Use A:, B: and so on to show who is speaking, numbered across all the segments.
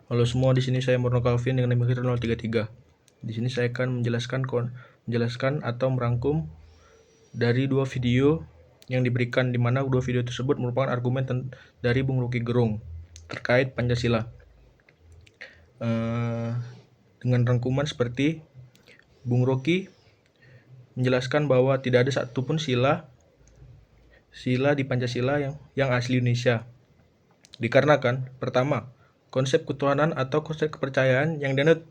A: Halo semua, di sini saya Murno Calvin dengan NIM 033. Di sini saya akan menjelaskan atau merangkum dari dua video yang diberikan, di mana dua video tersebut merupakan argumen dari Bung Rocky Gerung terkait Pancasila. Dengan rangkuman seperti Bung Rocky menjelaskan bahwa tidak ada satupun sila di Pancasila yang asli Indonesia. Dikarenakan, pertama, konsep ketuhanan atau konsep kepercayaan yang dianut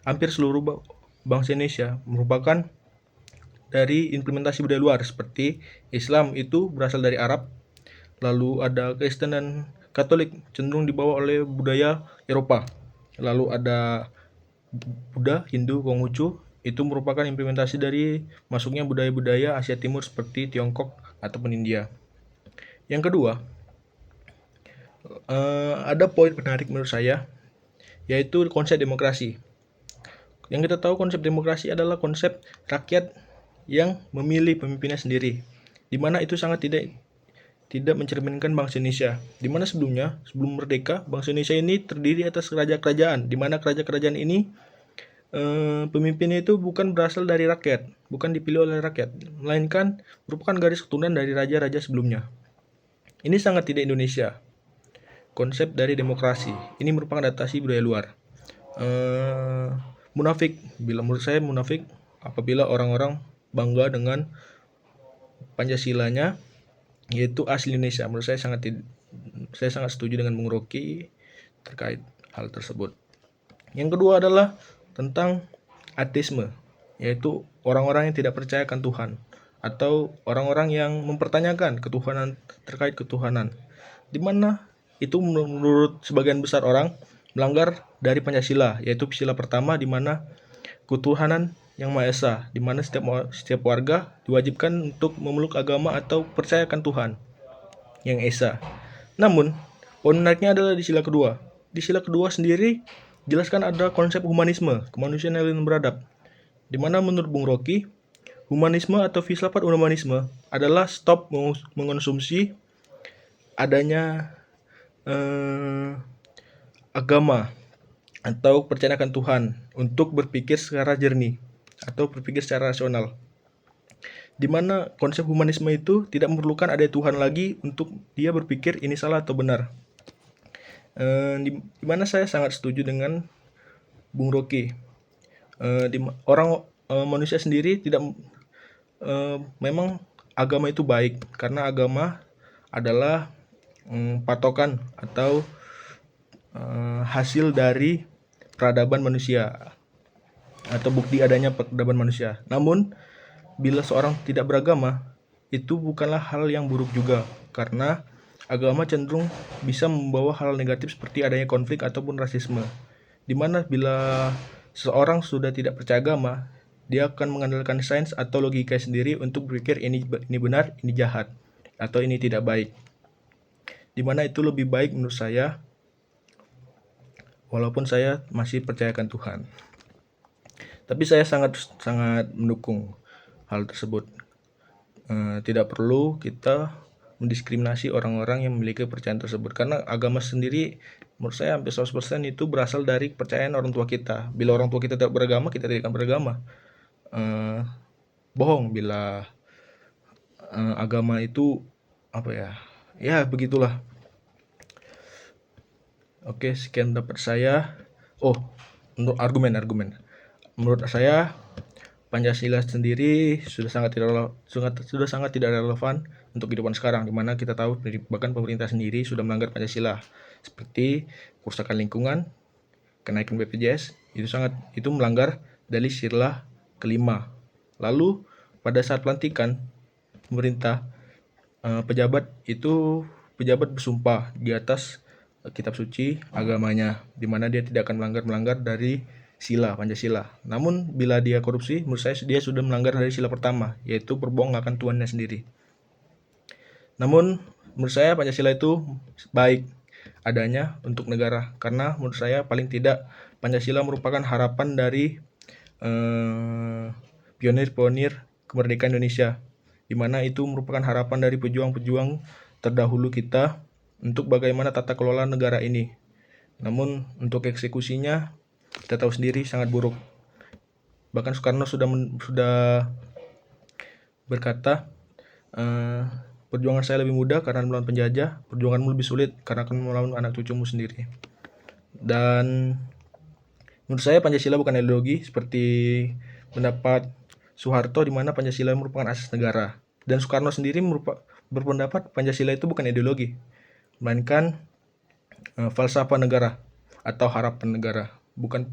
A: hampir seluruh bangsa Indonesia merupakan dari implementasi budaya luar, seperti Islam itu berasal dari Arab, lalu ada Kristen dan Katolik cenderung dibawa oleh budaya Eropa, lalu ada Buddha, Hindu, Konghucu itu merupakan implementasi dari masuknya budaya-budaya Asia Timur seperti Tiongkok ataupun India. Yang kedua, ada poin menarik menurut saya, yaitu konsep demokrasi. Yang kita tahu, konsep demokrasi adalah konsep rakyat yang memilih pemimpinnya sendiri, di mana itu sangat tidak mencerminkan bangsa Indonesia. Di mana sebelum merdeka, bangsa Indonesia ini terdiri atas kerajaan-kerajaan, di mana kerajaan-kerajaan ini pemimpinnya itu bukan berasal dari rakyat, bukan dipilih oleh rakyat, melainkan merupakan garis keturunan dari raja-raja sebelumnya. Ini sangat tidak Indonesia. Konsep dari demokrasi ini merupakan adaptasi budaya luar. Munafik, menurut saya munafik apabila orang-orang bangga dengan Pancasilanya, yaitu asli Indonesia. Menurut saya sangat setuju dengan Bung Rocky terkait hal tersebut. Yang kedua adalah tentang ateisme, yaitu orang-orang yang tidak percaya akan Tuhan, atau orang-orang yang mempertanyakan terkait ketuhanan, di mana itu menurut sebagian besar orang melanggar dari Pancasila, yaitu sila pertama, di mana ketuhanan yang Maha Esa, di mana setiap warga diwajibkan untuk memeluk agama atau percaya akan Tuhan yang Esa. Namun, poin menariknya adalah di sila kedua. Di sila kedua sendiri jelaskan ada konsep humanisme, kemanusiaan yang beradab, di mana menurut Bung Rocky, humanisme atau filsafat humanisme adalah stop mengonsumsi adanya agama atau percaya akan Tuhan untuk berpikir secara jernih atau berpikir secara rasional, di mana konsep humanisme itu tidak memerlukan ada Tuhan lagi untuk dia berpikir ini salah atau benar. Di mana saya sangat setuju dengan Bung Rocky. Manusia sendiri tidak memang agama itu baik, karena agama adalah patokan atau hasil dari peradaban manusia atau bukti adanya peradaban manusia. Namun, bila seorang tidak beragama, itu bukanlah hal yang buruk juga, karena agama cenderung bisa membawa hal negatif seperti adanya konflik ataupun rasisme, di mana bila seorang sudah tidak percaya agama, dia akan mengandalkan sains atau logika sendiri untuk berpikir ini benar, ini jahat, atau ini tidak baik. Di mana itu lebih baik menurut saya, walaupun saya masih percayakan Tuhan. Tapi saya sangat mendukung hal tersebut. Tidak perlu kita mendiskriminasi orang-orang yang memiliki kepercayaan tersebut, karena agama sendiri menurut saya hampir 100% itu berasal dari kepercayaan orang tua kita. Bila orang tua kita tidak beragama, kita tidak akan beragama. Bohong bila agama itu ya begitulah. Oke, sekian pendapat saya. Untuk argumen. Menurut saya Pancasila sendiri sudah sangat tidak relevan untuk kehidupan sekarang, di mana kita tahu bahkan pemerintah sendiri sudah melanggar Pancasila, seperti kerusakan lingkungan, kenaikan BPJS, itu melanggar dari sila kelima. Lalu pada saat pelantikan pemerintah, pejabat bersumpah di atas kitab suci agamanya, di mana dia tidak akan melanggar dari sila Pancasila. Namun bila dia korupsi, menurut saya dia sudah melanggar dari sila pertama, yaitu berbohong akan Tuhannya sendiri. Namun menurut saya Pancasila itu baik adanya untuk negara, karena menurut saya paling tidak Pancasila merupakan harapan dari pionir-pionir kemerdekaan Indonesia, di mana itu merupakan harapan dari pejuang-pejuang terdahulu kita untuk bagaimana tata kelola negara ini. Namun untuk eksekusinya kita tahu sendiri sangat buruk. Bahkan Soekarno sudah berkata, perjuangan saya lebih mudah karena melawan penjajah, perjuanganmu lebih sulit karena akan melawan anak cucumu sendiri. Dan menurut saya Pancasila bukan ideologi seperti pendapat Soeharto, di mana Pancasila merupakan asas negara. Dan Soekarno sendiri berpendapat Pancasila itu bukan ideologi, melainkan falsafah negara atau harapan negara, bukan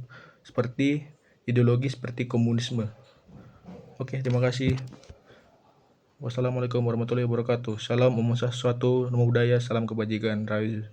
A: seperti ideologi seperti komunisme. Oke, terima kasih. Wassalamualaikum warahmatullahi wabarakatuh. Salam Om Swastiastu, Namo Buddhaya, salam kebajikan, Rahayu.